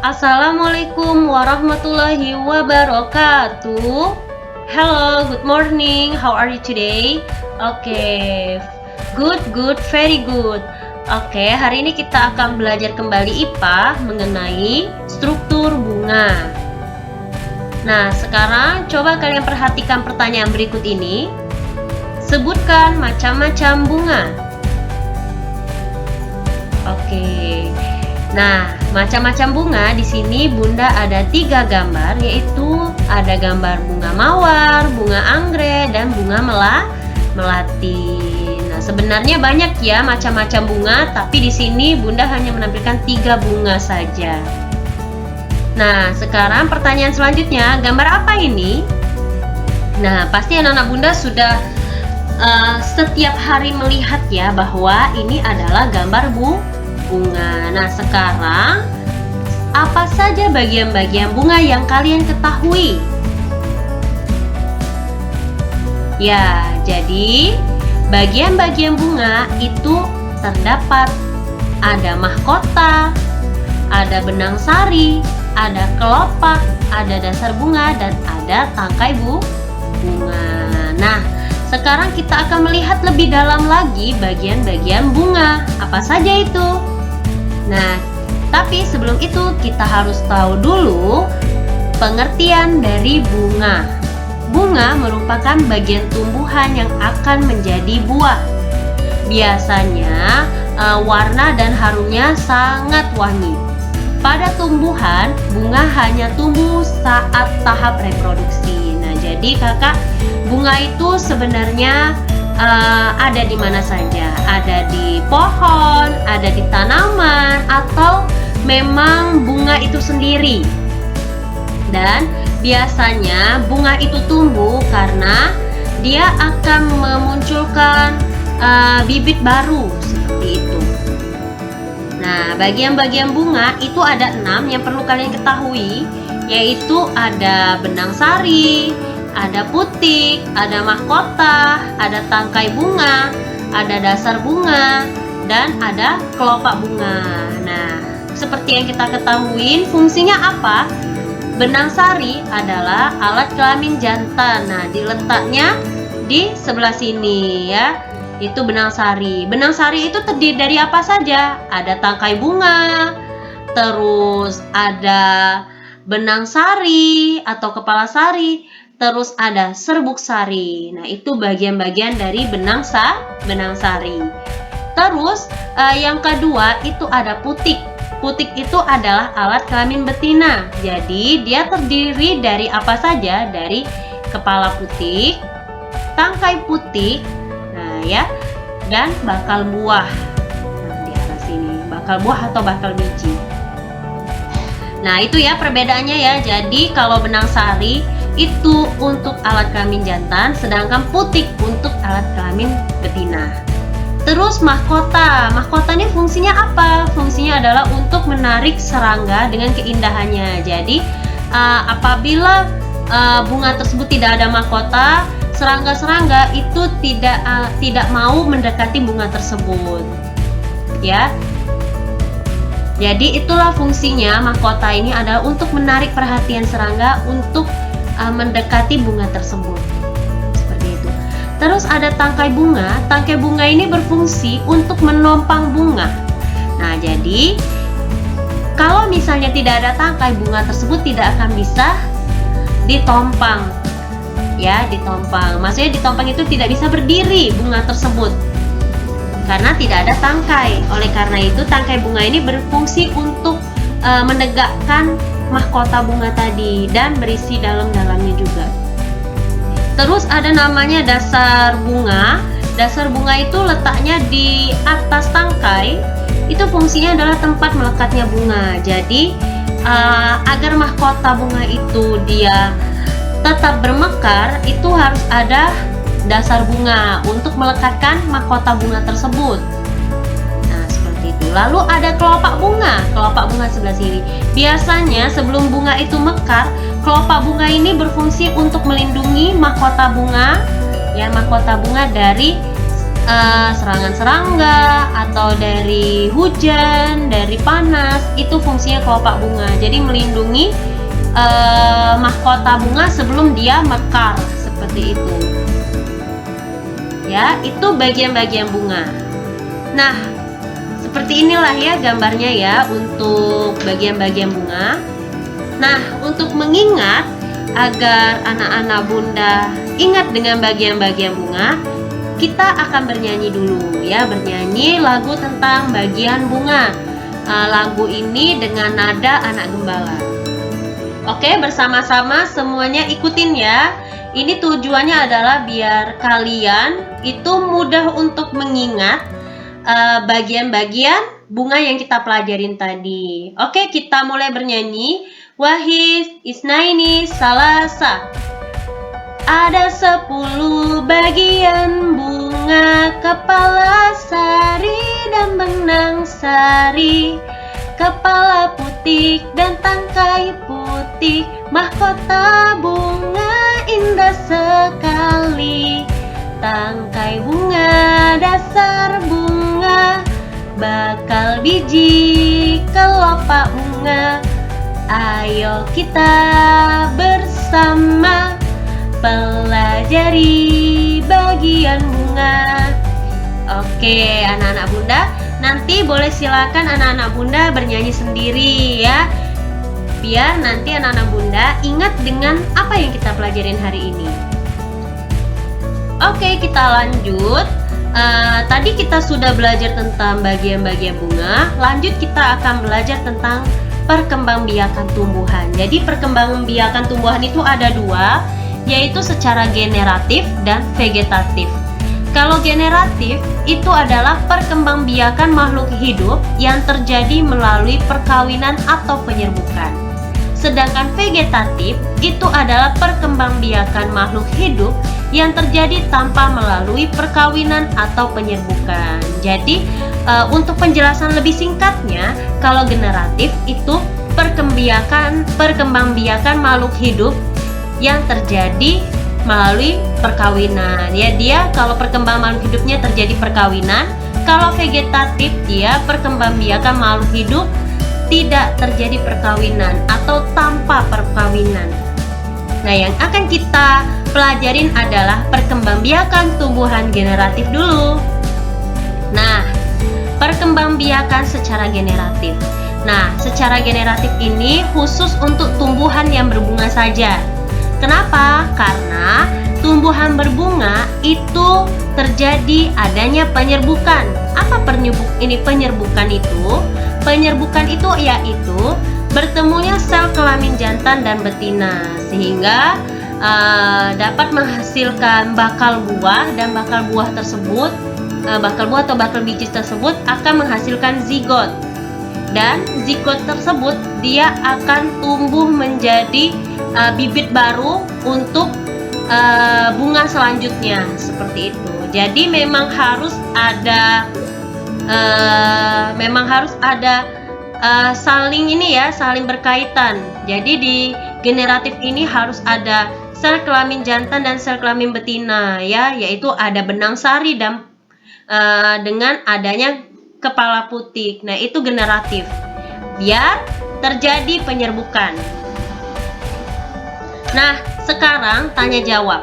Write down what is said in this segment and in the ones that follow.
Assalamualaikum warahmatullahi wabarakatuh. Hello, good morning. How are you today? Good, very good. Hari ini kita akan belajar kembali IPA mengenai struktur bunga. Nah, sekarang coba kalian perhatikan pertanyaan berikut ini. Sebutkan macam-macam bunga. Nah, macam-macam bunga di sini Bunda ada 3 gambar, yaitu ada gambar bunga mawar, bunga anggrek, dan bunga melati. Nah, sebenarnya banyak ya macam-macam bunga, tapi di sini Bunda hanya menampilkan 3 bunga saja. Nah, sekarang pertanyaan selanjutnya, gambar apa ini? Nah, pasti anak-anak Bunda sudah setiap hari melihat ya bahwa ini adalah gambar bunga. Nah, sekarang apa saja bagian-bagian bunga yang kalian ketahui? Ya, jadi bagian-bagian bunga itu terdapat ada mahkota, ada benang sari, ada kelopak, ada dasar bunga, dan ada tangkai bunga. Nah, sekarang kita akan melihat lebih dalam lagi bagian-bagian bunga. Apa saja itu? Nah, tapi sebelum itu kita harus tahu dulu pengertian dari bunga. Bunga merupakan bagian tumbuhan yang akan menjadi buah. Biasanya warna dan harumnya sangat wangi. Pada tumbuhan, bunga hanya tumbuh saat tahap reproduksi. Nah, jadi kakak, bunga itu sebenarnya ada di mana saja. Ada di pohon, ada di tanaman, atau memang bunga itu sendiri. Dan biasanya bunga itu tumbuh karena dia akan memunculkan bibit baru seperti itu. Nah, bagian-bagian bunga itu ada 6 yang perlu kalian ketahui, yaitu ada benang sari, ada putik, ada mahkota, ada tangkai bunga, ada dasar bunga, dan ada kelopak bunga. Nah, seperti yang kita ketahui, fungsinya apa? Benang sari adalah alat kelamin jantan. Nah, diletaknya di sebelah sini ya. Itu benang sari. Benang sari itu terdiri dari apa saja? Ada tangkai bunga, terus ada benang sari atau kepala sari, terus ada serbuk sari. Nah, itu bagian-bagian dari benang sari. Terus yang kedua itu ada putik. Putik itu adalah alat kelamin betina. Jadi dia terdiri dari apa saja? Dari kepala putik, tangkai putik, nah ya, dan bakal buah. Nah, di arah sini bakal buah atau bakal biji. Nah, itu ya perbedaannya ya. Jadi kalau benang sari itu untuk alat kelamin jantan, sedangkan putik untuk alat kelamin betina. Terus mahkota. Mahkota ini fungsinya apa? Fungsinya adalah untuk menarik serangga dengan keindahannya. Jadi apabila bunga tersebut tidak ada mahkota, serangga-serangga itu tidak mau mendekati bunga tersebut. Ya. Jadi itulah fungsinya mahkota ini adalah untuk menarik perhatian serangga untuk mendekati bunga tersebut. Seperti itu. Terus ada tangkai bunga. Tangkai bunga ini berfungsi untuk menompang bunga. Nah, jadi kalau misalnya tidak ada tangkai, bunga tersebut tidak akan bisa ditompang. Ya, ditompang. Maksudnya ditompang itu tidak bisa berdiri bunga tersebut karena tidak ada tangkai. Oleh karena itu, tangkai bunga ini berfungsi untuk menegakkan mahkota bunga tadi dan berisi dalamnya juga. Terus ada namanya dasar bunga. Dasar bunga itu letaknya di atas tangkai. Itu fungsinya adalah tempat melekatnya bunga. Jadi agar mahkota bunga itu dia tetap bermekar, itu harus ada dasar bunga untuk melekatkan mahkota bunga tersebut. Nah, seperti itu. Lalu ada kelopak bunga. Kelopak bunga sebelah sini. Biasanya sebelum bunga itu mekar, kelopak bunga ini berfungsi untuk melindungi mahkota bunga, ya, mahkota bunga dari serangan serangga atau dari hujan, dari panas. Itu fungsinya kelopak bunga. Jadi melindungi mahkota bunga sebelum dia mekar, seperti itu. Ya, itu bagian-bagian bunga. Nah, seperti inilah ya gambarnya ya untuk bagian-bagian bunga. Nah, untuk mengingat agar anak-anak Bunda ingat dengan bagian-bagian bunga, kita akan bernyanyi dulu ya, bernyanyi lagu tentang bagian bunga. Lagu ini dengan nada anak gembala. Oke, bersama-sama semuanya ikutin ya. Ini tujuannya adalah biar kalian itu mudah untuk mengingat bagian-bagian bunga yang kita pelajarin tadi. Oke, kita mulai bernyanyi. Wahid, Isnaini, Salasa. Ada 10 bagian bunga, kepala sari dan benang sari, kepala putih dan tangkai putih, mahkota bunga indah sekali, tangkai bunga, dasar bunga, bakal biji, kelopak bunga. Ayo kita bersama pelajari bagian bunga. Oke, anak-anak Bunda, nanti boleh silakan anak-anak Bunda bernyanyi sendiri ya, biar nanti anak-anak Bunda ingat dengan apa yang kita pelajarin hari ini. Oke, kita lanjut. Tadi kita sudah belajar tentang bagian-bagian bunga. Lanjut kita akan belajar tentang perkembangbiakan tumbuhan. Jadi perkembangbiakan tumbuhan itu ada dua, yaitu secara generatif dan vegetatif. Kalau generatif itu adalah perkembangbiakan makhluk hidup yang terjadi melalui perkawinan atau penyerbukan. Sedangkan vegetatif itu adalah perkembangbiakan makhluk hidup yang terjadi tanpa melalui perkawinan atau penyerbukan. Jadi untuk penjelasan lebih singkatnya, kalau generatif itu perkembangbiakan makhluk hidup yang terjadi melalui perkawinan. Ya, dia kalau perkembangan makhluk hidupnya terjadi perkawinan. Kalau vegetatif dia perkembangbiakan makhluk hidup tidak terjadi perkawinan atau tanpa perkawinan. Nah, yang akan kita pelajarin adalah perkembangbiakan tumbuhan generatif dulu. Nah, perkembangbiakan secara generatif. Nah, secara generatif ini khusus untuk tumbuhan yang berbunga saja. Kenapa? Karena tumbuhan berbunga itu terjadi adanya penyerbukan. Apa penyerbukan itu? Penyerbukan itu yaitu bertemunya sel kelamin jantan dan betina, sehingga dapat menghasilkan bakal buah, dan bakal buah tersebut, bakal buah atau bakal biji tersebut akan menghasilkan zigot, dan zigot tersebut dia akan tumbuh menjadi bibit baru untuk bunga selanjutnya, seperti itu. Jadi memang harus ada saling berkaitan. Jadi di generatif ini harus ada sel kelamin jantan dan sel kelamin betina ya, yaitu ada benang sari dan dengan adanya kepala putih. Nah, itu generatif. Biar terjadi penyerbukan. Nah, sekarang tanya jawab.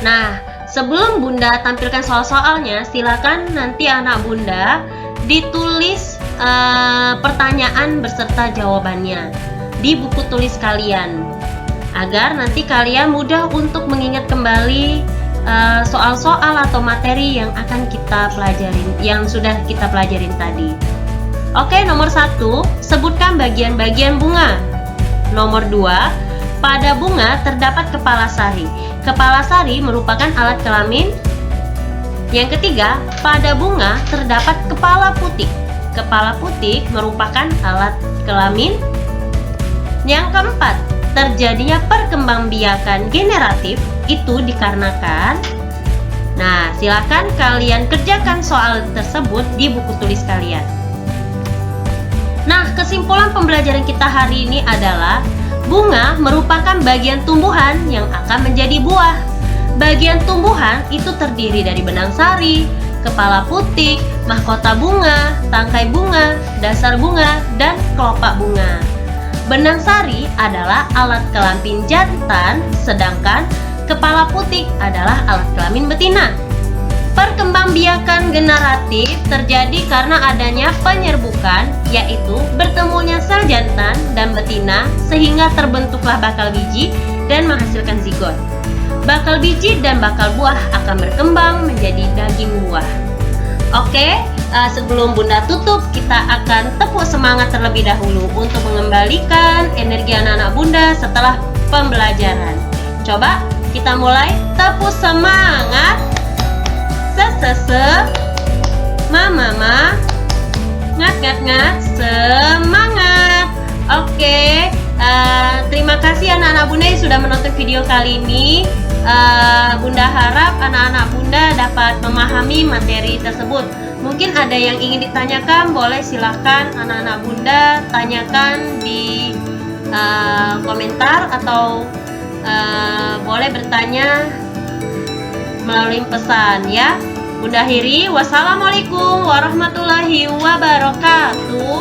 Nah, sebelum Bunda tampilkan soal-soalnya, silakan nanti anak Bunda ditulis pertanyaan beserta jawabannya di buku tulis kalian, agar nanti kalian mudah untuk mengingat kembali soal-soal atau materi yang akan kita pelajarin, yang sudah kita pelajarin tadi. Oke, nomor 1, sebutkan bagian-bagian bunga. Nomor 2, pada bunga terdapat kepala sari. Kepala sari merupakan alat kelamin. Yang ketiga, pada bunga terdapat kepala putih. Kepala putih merupakan alat kelamin. Yang keempat, terjadinya perkembangbiakan generatif itu dikarenakan. Nah, silakan kalian kerjakan soal tersebut di buku tulis kalian. Nah, kesimpulan pembelajaran kita hari ini adalah bunga merupakan bagian tumbuhan yang akan menjadi buah. Bagian tumbuhan itu terdiri dari benang sari, kepala putik, mahkota bunga, tangkai bunga, dasar bunga, dan kelopak bunga. Benang sari adalah alat kelamin jantan, sedangkan kepala putik adalah alat kelamin betina. Perkembangbiakan generatif terjadi karena adanya penyerbukan, yaitu bertemunya sel jantan dan betina sehingga terbentuklah bakal biji dan menghasilkan zigot. Bakal biji dan bakal buah akan berkembang menjadi daging buah. Oke, sebelum Bunda tutup, kita akan tepuk semangat terlebih dahulu untuk mengembalikan energi anak-anak Bunda setelah pembelajaran. Coba kita mulai, tepuk semangat. Se-se-se, ma-ma-ma, ngat-ngat-ngat, semangat. Oke, terima kasih anak-anak Bunda yang sudah menonton video kali ini. Bunda harap anak-anak Bunda dapat memahami materi tersebut. Mungkin ada yang ingin ditanyakan, boleh silakan anak-anak Bunda tanyakan di komentar atau boleh bertanya melalui pesan ya. Bunda akhiri, wassalamualaikum warahmatullahi wabarakatuh.